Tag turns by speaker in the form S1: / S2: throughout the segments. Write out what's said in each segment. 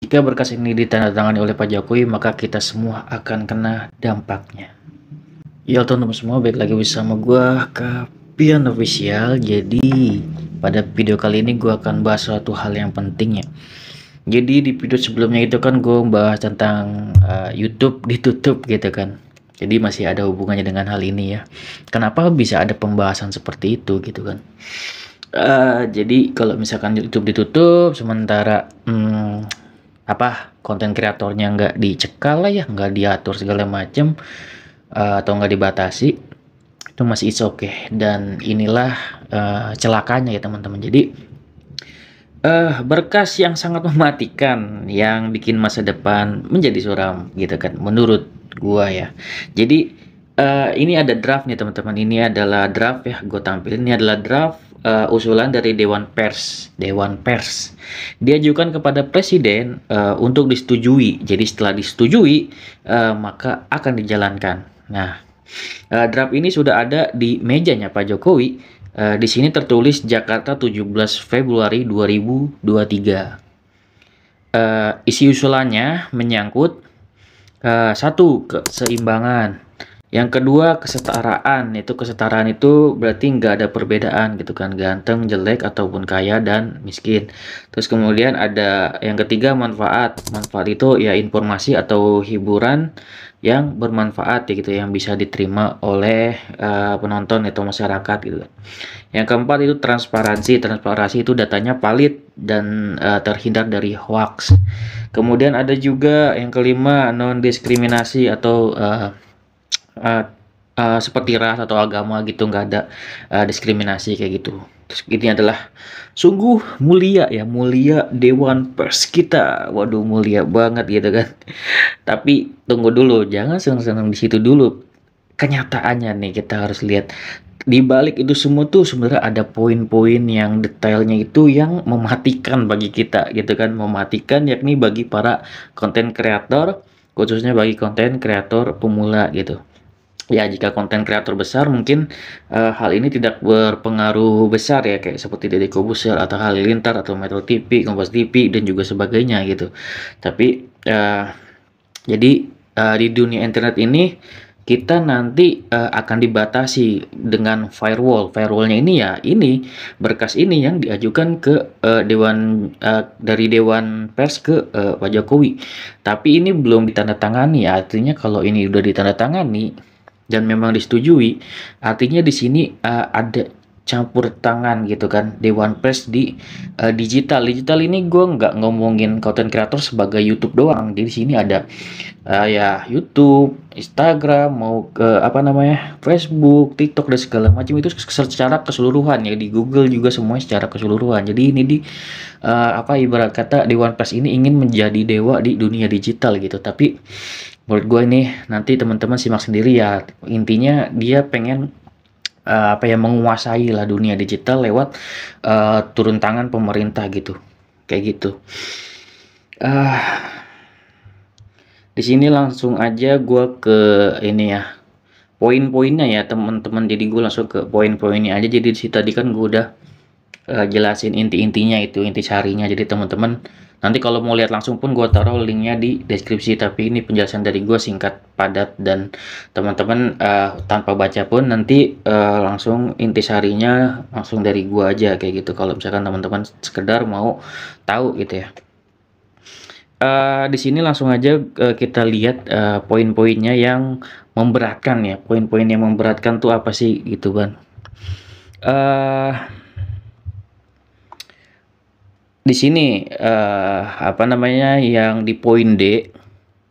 S1: Jika berkas ini ditandatangani oleh Pak Jokowi, maka kita semua akan kena dampaknya. Ya teman-teman semua, balik lagi bersama gua Kapian Official. Jadi pada video kali ini gua akan bahas suatu hal yang penting ya. Jadi di video sebelumnya itu kan gue bahas tentang YouTube ditutup gitu kan. Jadi masih ada hubungannya dengan hal ini ya. Kenapa bisa ada pembahasan seperti itu gitu kan? Jadi kalau misalkan YouTube ditutup sementara konten kreatornya nggak dicekal lah ya, nggak diatur segala macam, atau nggak dibatasi, itu masih is okay. Dan inilah celakanya ya teman-teman. Jadi berkas yang sangat mematikan yang bikin masa depan menjadi suram gitu kan menurut gua ya. Jadi ini ada draft nih teman-teman. Ini adalah draft ya, gue tampilin. Ini adalah draft usulan dari Dewan Pers. Diajukan kepada Presiden untuk disetujui. Jadi setelah disetujui maka akan dijalankan. Nah, draft ini sudah ada di mejanya Pak Jokowi. Di sini tertulis Jakarta 17 Februari 2023. Isi usulannya menyangkut satu, keseimbangan. Yang kedua, kesetaraan. Kesetaraan itu berarti nggak ada perbedaan gitu kan, ganteng, jelek, ataupun kaya dan miskin. Terus kemudian ada yang ketiga, manfaat. Manfaat itu ya informasi atau hiburan yang bermanfaat gitu, yang bisa diterima oleh penonton atau masyarakat gitu. Yang keempat itu transparansi. Transparansi itu datanya valid dan terhindar dari hoax. Kemudian ada juga yang kelima, non diskriminasi atau seperti ras atau agama gitu, nggak ada diskriminasi kayak gitu. Terus ini adalah sungguh mulia ya, mulia Dewan Pers kita. Waduh, mulia banget gitu kan. Tapi tunggu dulu, jangan senang-senang di situ dulu. Kenyataannya nih kita harus lihat di balik itu semua tuh sebenarnya ada poin-poin yang detailnya itu yang mematikan bagi kita gitu kan, mematikan yakni bagi para konten kreator, khususnya bagi konten kreator pemula gitu. Ya, jika konten kreator besar mungkin hal ini tidak berpengaruh besar ya, kayak seperti Deddy Corbuzier atau Halilintar atau Metro TV, Kompas TV dan juga sebagainya gitu. Tapi jadi di dunia internet ini kita nanti akan dibatasi dengan firewall. Firewallnya ini ya, ini berkas ini yang diajukan ke dari Dewan Pers ke Pak Jokowi. Tapi ini belum ditandatangani ya, artinya kalau ini udah ditandatangani dan memang disetujui, artinya di sini ada campur tangan gitu kan Dewan Pers di digital. Digital ini gue nggak ngomongin content creator sebagai YouTube doang. Di sini ada ya YouTube, Instagram, mau ke Facebook, TikTok dan segala macam itu secara keseluruhan ya, di Google juga semuanya secara keseluruhan. Jadi ini ibarat kata Dewan Pers ini ingin menjadi dewa di dunia digital gitu. Tapi menurut gue ini nanti teman-teman simak sendiri ya. Intinya dia pengen menguasai lah dunia digital lewat turun tangan pemerintah gitu, kayak gitu. Di sini langsung aja gue ke ini ya, poin-poinnya ya teman-teman. Jadi gue langsung ke poin-poinnya aja. Jadi di situ tadi kan gue udah jelasin inti-intinya, itu inti sarinya. Jadi teman-teman nanti kalau mau lihat langsung pun gue taruh linknya di deskripsi. Tapi ini penjelasan dari gue singkat, padat, dan teman-teman tanpa baca pun nanti langsung inti sarinya langsung dari gue aja kayak gitu. Kalau misalkan teman-teman sekedar mau tahu gitu ya. Di sini langsung aja kita lihat poin-poinnya yang memberatkan ya. Poin-poin yang memberatkan tuh apa sih gitu kan. Di sini yang di poin D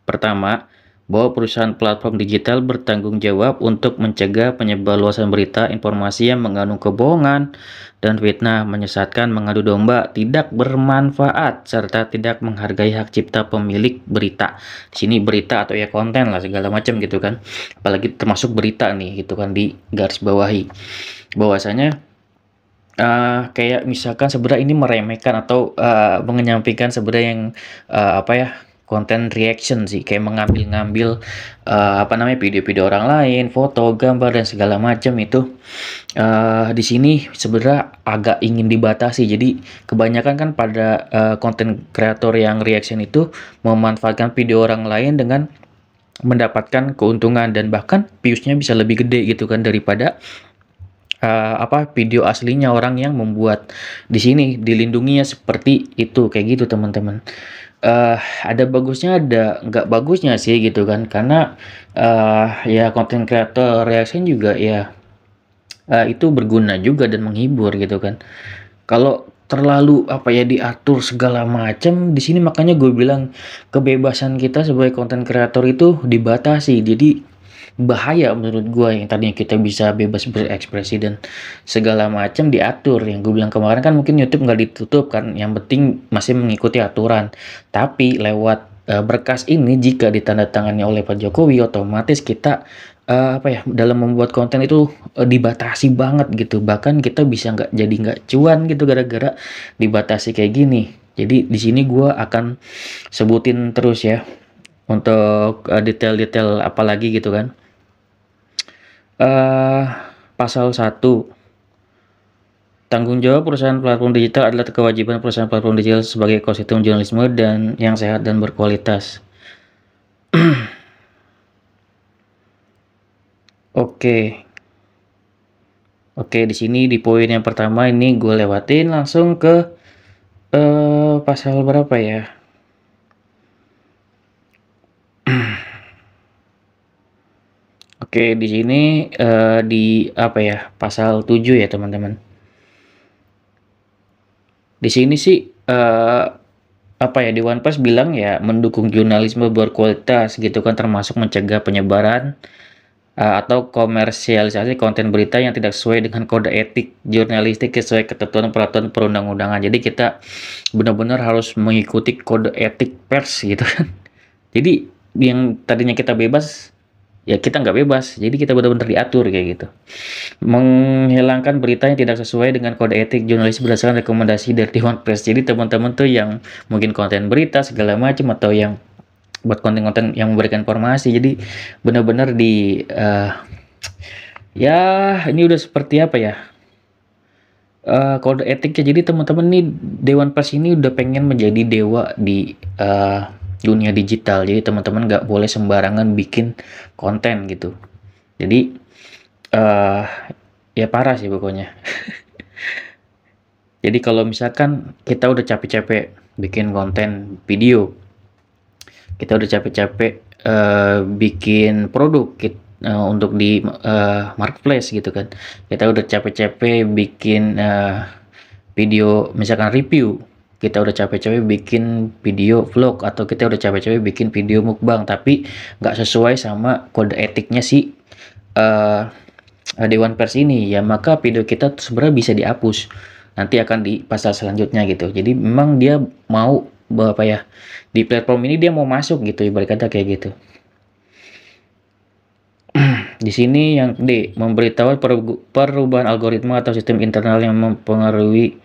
S1: pertama, bahwa perusahaan platform digital bertanggung jawab untuk mencegah penyebarluasan berita, informasi yang mengandung kebohongan dan fitnah, menyesatkan, mengadu domba, tidak bermanfaat, serta tidak menghargai hak cipta pemilik berita. Di sini berita atau ya konten lah segala macam gitu kan. Apalagi termasuk berita nih gitu kan, di garis bawahi bahwasanya kayak misalkan sebenarnya ini meremehkan atau mengenyampingkan sebenarnya yang konten reaction sih, kayak mengambil-ngambil apa namanya, video-video orang lain, foto, gambar dan segala macam itu. Di sini sebenarnya agak ingin dibatasi. Jadi kebanyakan kan pada konten kreator yang reaction itu memanfaatkan video orang lain dengan mendapatkan keuntungan, dan bahkan viewsnya bisa lebih gede gitu kan daripada apa, video aslinya orang yang membuat. Di sini dilindunginya seperti itu, kayak gitu teman-teman. Ada bagusnya, ada nggak bagusnya sih gitu kan, karena ya konten kreator reaction juga ya itu berguna juga dan menghibur gitu kan. Kalau terlalu apa ya, diatur segala macam di sini, makanya gue bilang kebebasan kita sebagai konten kreator itu dibatasi. Jadi bahaya menurut gue, yang tadinya kita bisa bebas berekspresi dan segala macam diatur. Yang gue bilang kemarin kan, mungkin YouTube nggak ditutup kan, yang penting masih mengikuti aturan. Tapi lewat berkas ini, jika ditandatangani oleh Pak Jokowi, otomatis kita apa ya, dalam membuat konten itu dibatasi banget gitu. Bahkan kita bisa nggak cuan gitu gara-gara dibatasi kayak gini. Jadi di sini gue akan sebutin terus ya untuk detail-detail apalagi gitu kan. eh Pasal 1, tanggung jawab perusahaan platform digital adalah kewajiban perusahaan platform digital sebagai ekosistem jurnalisme dan yang sehat dan berkualitas. Oke. Oke, di sini di poin yang pertama ini gue lewatin langsung ke pasal berapa ya? Oke, di sini di apa ya? Pasal 7 ya, teman-teman. Di sini sih apa ya, Dewan Pers bilang ya mendukung jurnalisme berkualitas gitu kan, termasuk mencegah penyebaran atau komersialisasi konten berita yang tidak sesuai dengan kode etik jurnalistik sesuai ketentuan peraturan perundang-undangan. Jadi kita benar-benar harus mengikuti kode etik pers gitu kan. Jadi yang tadinya kita bebas, ya kita nggak bebas. Jadi kita benar-benar diatur kayak gitu. Menghilangkan berita yang tidak sesuai dengan kode etik jurnalis berdasarkan rekomendasi dari Dewan Pers. Jadi teman-teman tuh yang mungkin konten berita segala macam, atau yang buat konten-konten yang memberikan informasi, jadi benar-benar di ya ini udah seperti apa ya, kode etiknya. Jadi teman-teman nih, Dewan Pers ini udah pengen menjadi dewa di dunia digital. Jadi teman-teman nggak boleh sembarangan bikin konten gitu. Jadi ya parah sih pokoknya. Jadi kalau misalkan kita udah capek-capek bikin konten video, kita udah capek-capek bikin produk untuk di marketplace gitu kan, kita udah capek-capek bikin video misalkan review, kita udah capek-capek bikin video vlog, atau kita udah capek-capek bikin video mukbang tapi nggak sesuai sama kode etiknya si Dewan Pers ini, ya maka video kita sebenarnya bisa dihapus nanti akan di pasal selanjutnya gitu. Jadi memang dia mau apa ya, di platform ini dia mau masuk gitu, ibarat kata kayak gitu. Di sini yang D, memberitahu perubahan algoritma atau sistem internal yang mempengaruhi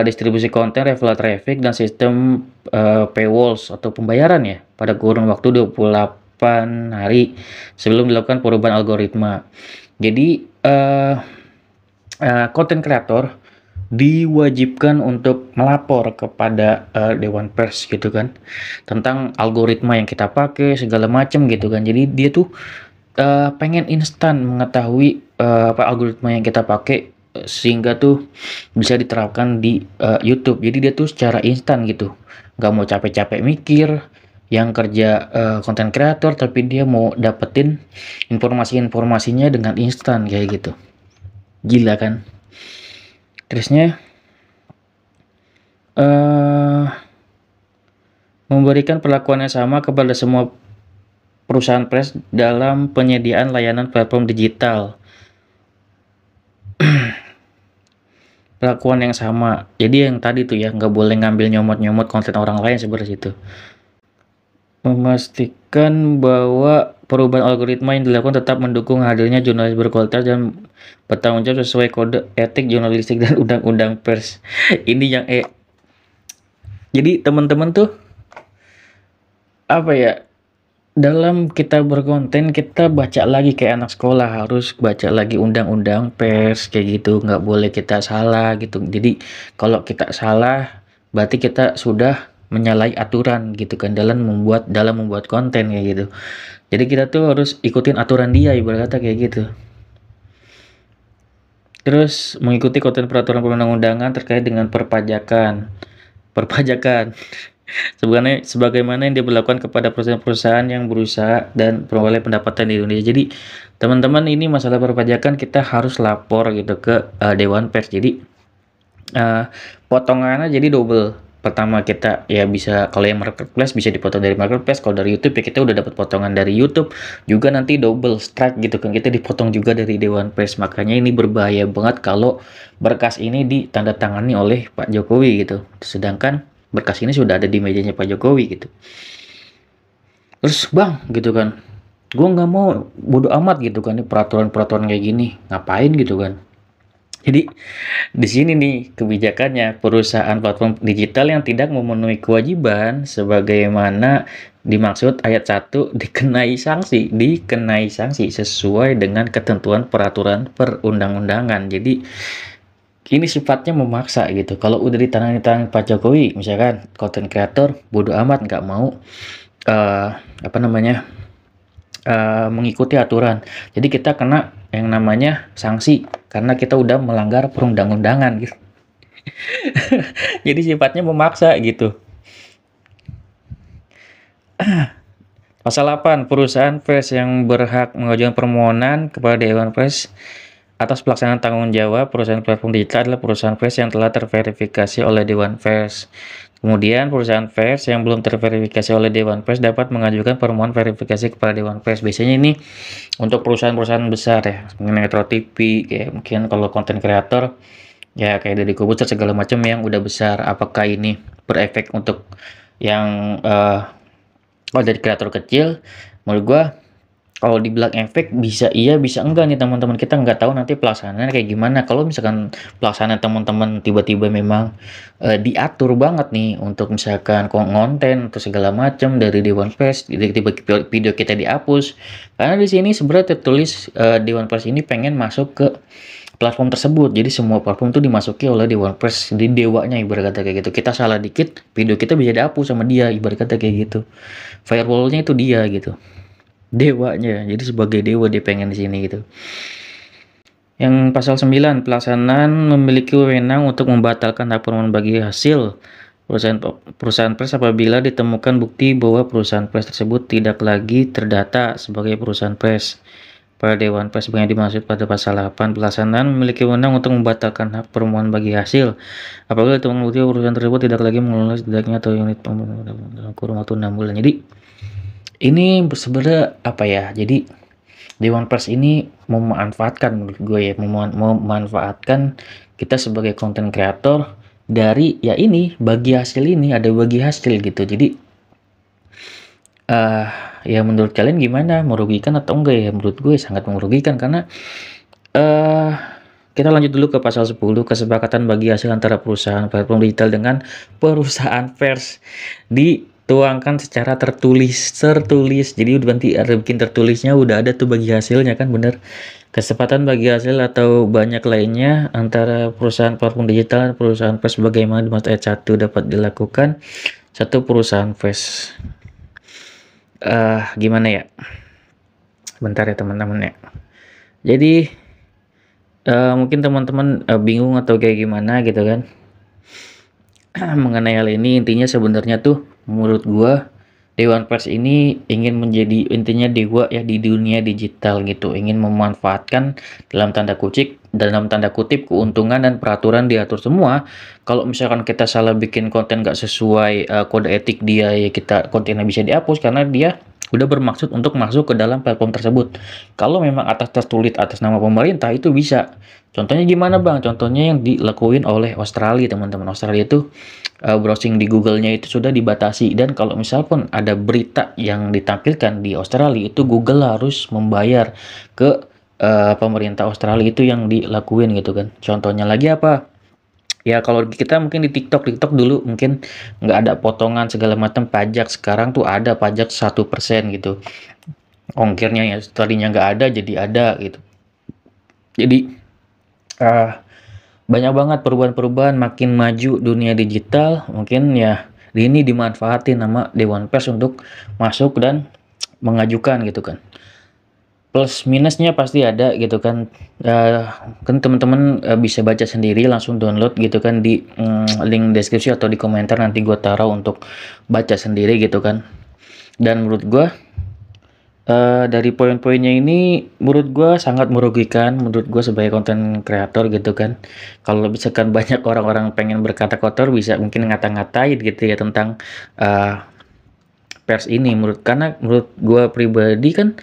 S1: distribusi konten, level traffic, dan sistem paywalls atau pembayaran ya pada kurun waktu 28 hari sebelum dilakukan perubahan algoritma. Jadi konten kreator diwajibkan untuk melapor kepada Dewan Pers gitu kan, tentang algoritma yang kita pakai segala macam gitu kan. Jadi dia tuh pengen instan mengetahui apa algoritma yang kita pakai sehingga tuh bisa diterapkan di YouTube. Jadi dia tuh secara instan gitu, nggak mau capek-capek mikir yang kerja konten kreator, tapi dia mau dapetin informasinya dengan instan kayak gitu. Gila kan? Terusnya memberikan perlakuan yang sama kepada semua perusahaan pers dalam penyediaan layanan platform digital. Perlakuan yang sama. Jadi yang tadi tuh ya, nggak boleh ngambil nyomot-nyomot konten orang lain seperti itu. Memastikan bahwa perubahan algoritma yang dilakukan tetap mendukung hadirnya jurnalis berkualitas dan bertanggung jawab sesuai kode etik jurnalistik dan undang-undang pers. Ini yang Jadi teman-teman tuh apa ya, dalam kita berkonten kita baca lagi kayak anak sekolah, harus baca lagi undang-undang pers kayak gitu, nggak boleh kita salah gitu. Jadi kalau kita salah berarti kita sudah menyalahi aturan gitu kan dalam membuat konten kayak gitu. Jadi kita tuh harus ikutin aturan dia ibarat kata kayak gitu. Terus mengikuti konten peraturan perundang-undangan terkait dengan perpajakan. Perpajakan. Sebenarnya sebagaimana yang diberlakukan kepada perusahaan-perusahaan yang berusaha dan peroleh pendapatan di Indonesia. Jadi, teman-teman ini masalah perpajakan kita harus lapor gitu ke Dewan Pers. Jadi, eh, potongannya jadi double. Pertama kita ya bisa kalau yang marketplace bisa dipotong dari marketplace, kalau dari YouTube ya kita udah dapat potongan dari YouTube, juga nanti double strike gitu kan kita dipotong juga dari Dewan Pers. Makanya ini berbahaya banget kalau berkas ini ditandatangani oleh Pak Jokowi gitu. Sedangkan berkas ini sudah ada di mejanya Pak Jokowi gitu. Terus bang gitu kan, gue nggak mau, bodo amat gitu kan, ini peraturan-peraturan kayak gini ngapain gitu kan. Jadi di sini nih kebijakannya, perusahaan platform digital yang tidak memenuhi kewajiban sebagaimana dimaksud ayat 1 dikenai sanksi sesuai dengan ketentuan peraturan perundang-undangan. Jadi ini sifatnya memaksa gitu. Kalau udah ditangan Pak Jokowi, misalkan konten kreator bodo amat nggak mau eh apa namanya mengikuti aturan. Jadi kita kena yang namanya sanksi karena kita udah melanggar perundang-undangan gitu. Jadi sifatnya memaksa gitu. Pasal 8, perusahaan pers yang berhak mengajukan permohonan kepada Dewan Pers atas pelaksanaan tanggung jawab perusahaan platform digital adalah perusahaan pers yang telah terverifikasi oleh Dewan Pers. Kemudian perusahaan pers yang belum terverifikasi oleh Dewan Pers dapat mengajukan permohonan verifikasi kepada Dewan Pers. Biasanya ini untuk perusahaan-perusahaan besar ya, mungkin Metro TV, kayak mungkin kalau konten kreator ya kayak dari Kobuser segala macam yang udah besar. Apakah ini berefek untuk yang kalau dari kreator kecil? Menurut gua kalau dibilang efek bisa iya bisa enggak nih teman-teman, kita nggak tahu nanti pelaksanaannya kayak gimana. Kalau misalkan pelaksanaan teman-teman tiba-tiba memang diatur banget nih untuk misalkan konten atau segala macam dari Dewan Pers, tiba-tiba video kita dihapus karena di sini sebenarnya tertulis Dewan Pers ini pengen masuk ke platform tersebut. Jadi semua platform itu dimasuki oleh Dewan Pers, di dewanya ibarat kata kayak gitu. Kita salah dikit video kita bisa dihapus sama dia ibarat kata kayak gitu. Firewallnya itu dia gitu, dewanya. Jadi sebagai dewa dia pengen di sini gitu. Yang pasal 9, pelaksanaan memiliki wewenang untuk membatalkan laporan bagi hasil perusahaan pers apabila ditemukan bukti bahwa perusahaan pers tersebut tidak lagi terdata sebagai perusahaan pers. Pada Dewan Pers yang dimaksud pada pasal 8, pelaksanaan memiliki wewenang untuk membatalkan hak permohonan bagi hasil apabila ditemukan bukti bahwa perusahaan tersebut tidak lagi mengelola setidaknya atau unit dalam kurun waktu 6 bulan. Jadi ini sebenarnya apa ya, jadi Dewan Pers ini memanfaatkan, menurut gue ya, memanfaatkan kita sebagai konten kreator dari ya ini bagi hasil, ini ada bagi hasil gitu. Jadi ya menurut kalian gimana, merugikan atau enggak ya? Menurut gue sangat merugikan karena eh kita lanjut dulu ke pasal 10, kesepakatan bagi hasil antara perusahaan platform digital dengan perusahaan pers dituangkan secara tertulis. Jadi udah nanti ada bikin tertulisnya, udah ada tuh bagi hasilnya kan, bener. Kesepakatan bagi hasil atau banyak lainnya antara perusahaan platform digital dan perusahaan pers bagaimana dimaksud ayat 1 dapat dilakukan satu perusahaan pers. Gimana ya? Bentar ya teman-teman ya. Jadi mungkin teman-teman bingung atau kayak gimana gitu kan mengenai hal ini. Intinya sebenarnya tuh menurut gua Dewan Pers ini ingin menjadi intinya dewa ya di dunia digital gitu, ingin memanfaatkan dalam tanda kutip keuntungan dan peraturan diatur semua. Kalau misalkan kita salah bikin konten gak sesuai kode etik dia, ya kita kontennya bisa dihapus karena dia udah bermaksud untuk masuk ke dalam platform tersebut. Kalau memang tertulis atas nama pemerintah itu bisa. Contohnya gimana bang? Contohnya yang dilakuin oleh Australia teman-teman. Australia itu browsing di Google-nya itu sudah dibatasi, dan kalau misal pun ada berita yang ditampilkan di Australia itu Google harus membayar ke pemerintah Australia, itu yang dilakuin gitu kan. Contohnya lagi apa? Ya kalau kita mungkin di TikTok dulu mungkin nggak ada potongan segala macam pajak, sekarang tuh ada pajak 1% gitu. Ongkirnya ya tadinya nggak ada jadi ada gitu. Jadi eh, banyak banget perubahan-perubahan, makin maju dunia digital, mungkin ya ini dimanfaatin sama Dewan Pers untuk masuk dan mengajukan gitu kan. Plus minusnya pasti ada gitu kan. Eh, kan teman-teman bisa baca sendiri, langsung download gitu kan di link deskripsi atau di komentar, nanti gue taruh untuk baca sendiri gitu kan. Dan menurut gue dari poin-poinnya ini menurut gue sangat merugikan, menurut gue sebagai konten kreator gitu kan. Kalau misalkan banyak orang-orang pengen berkata kotor, bisa mungkin ngata-ngatain gitu ya tentang eh, pers ini. Karena menurut gue pribadi kan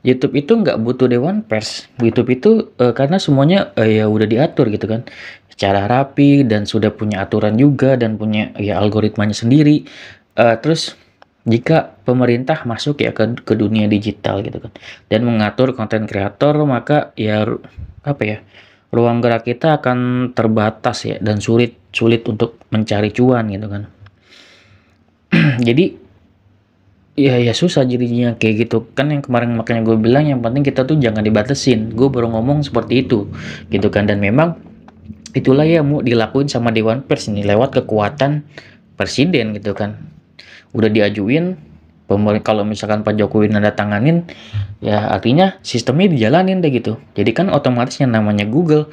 S1: YouTube itu nggak butuh dewan pers. YouTube itu karena semuanya ya udah diatur gitu kan, secara rapi, dan sudah punya aturan juga dan punya ya algoritmanya sendiri. Terus jika pemerintah masuk ya ke dunia digital gitu kan dan mengatur konten kreator, maka ya apa ya, ruang gerak kita akan terbatas ya, dan sulit sulit untuk mencari cuan gitu kan. Jadi ya susah jadinya kayak gitu kan, yang kemarin makanya gue bilang yang penting kita tuh jangan dibatesin. Gue baru ngomong seperti itu gitu kan, dan memang itulah ya mau dilakuin sama Dewan Pers ini lewat kekuatan presiden gitu kan. Udah diajuin kalau misalkan Pak Jokowi nanda tanganin, ya artinya sistemnya dijalanin deh gitu. Jadi kan otomatis yang namanya Google,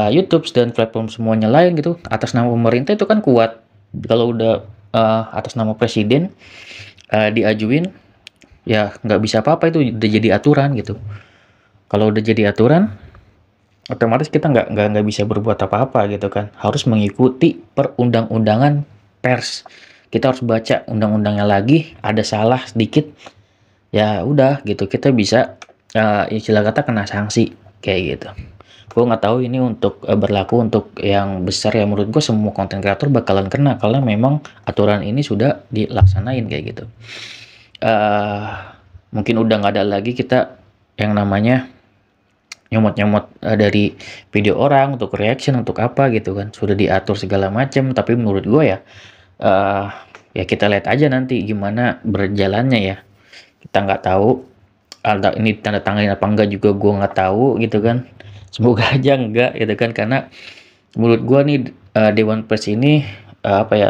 S1: YouTube dan platform semuanya lain gitu atas nama pemerintah itu kan kuat. Kalau udah atas nama presiden diajuin, ya nggak bisa apa-apa, itu udah jadi aturan gitu. Kalau udah jadi aturan, otomatis kita nggak bisa berbuat apa-apa gitu kan. Harus mengikuti perundang-undangan pers. Kita harus baca undang-undangnya lagi, ada salah sedikit, ya udah gitu kita bisa istilah kata kena sanksi kayak gitu. Gue nggak tahu ini untuk berlaku untuk yang besar ya, menurut gue semua konten kreator bakalan kena karena memang aturan ini sudah dilaksanain kayak gitu. eh Mungkin udah nggak ada lagi kita yang namanya nyomot-nyomot dari video orang untuk reaction untuk apa gitu kan, sudah diatur segala macam. Tapi menurut gue ya eh ya kita lihat aja nanti gimana berjalannya ya, kita nggak tahu ada ini tanda tangan apa enggak juga gue nggak tahu gitu kan. Semoga aja enggak gitu kan, karena menurut gue nih Dewan Pers ini apa ya,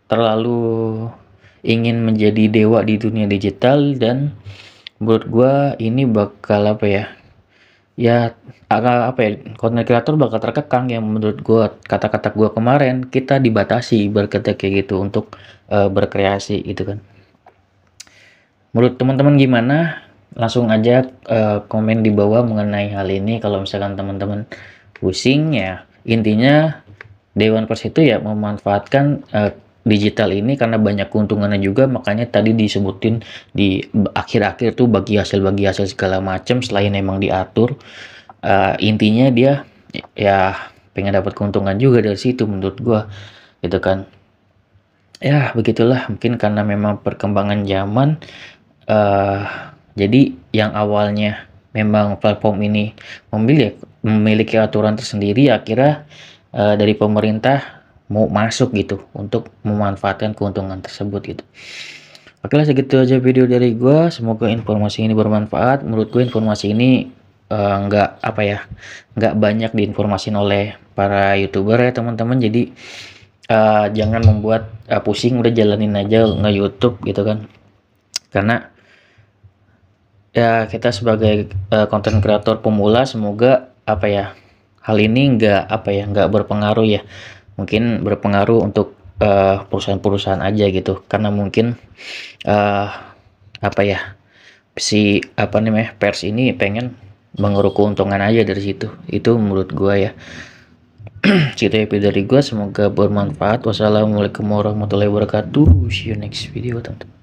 S1: terlalu ingin menjadi dewa di dunia digital, dan menurut gua ini bakal apa ya, ya agak apa ya, konten kreator bakal terkekang. Yang menurut gua, kata-kata gua kemarin, kita dibatasi berkata kayak gitu untuk berkreasi gitu kan. Menurut teman-teman gimana? Langsung aja komen di bawah mengenai hal ini. Kalau misalkan teman-teman pusing ya, intinya Dewan Pers itu ya memanfaatkan digital ini karena banyak keuntungannya juga, makanya tadi disebutin di akhir-akhir tuh bagi hasil segala macam. Selain emang diatur, intinya dia ya pengen dapat keuntungan juga dari situ menurut gua gitu kan. Ya begitulah, mungkin karena memang perkembangan zaman, eh jadi yang awalnya memang platform ini memiliki aturan tersendiri, akhirnya dari pemerintah mau masuk gitu untuk memanfaatkan keuntungan tersebut gitu. Oke lah, segitu aja video dari gua, semoga informasi ini bermanfaat. Menurut gue informasi ini nggak apa ya, nggak banyak diinformasin oleh para youtuber ya teman-teman. Jadi jangan membuat pusing, udah jalanin aja nge YouTube gitu kan, karena ya kita sebagai konten kreator pemula, semoga apa ya, hal ini nggak berpengaruh ya, mungkin berpengaruh untuk perusahaan-perusahaan aja gitu, karena mungkin apa ya, si apa namanya pers ini pengen mengeruk keuntungan aja dari situ. Itu menurut gua ya. Segitu ya video dari gua, semoga bermanfaat. Wassalamualaikum warahmatullahi wabarakatuh. See you next video teman-teman.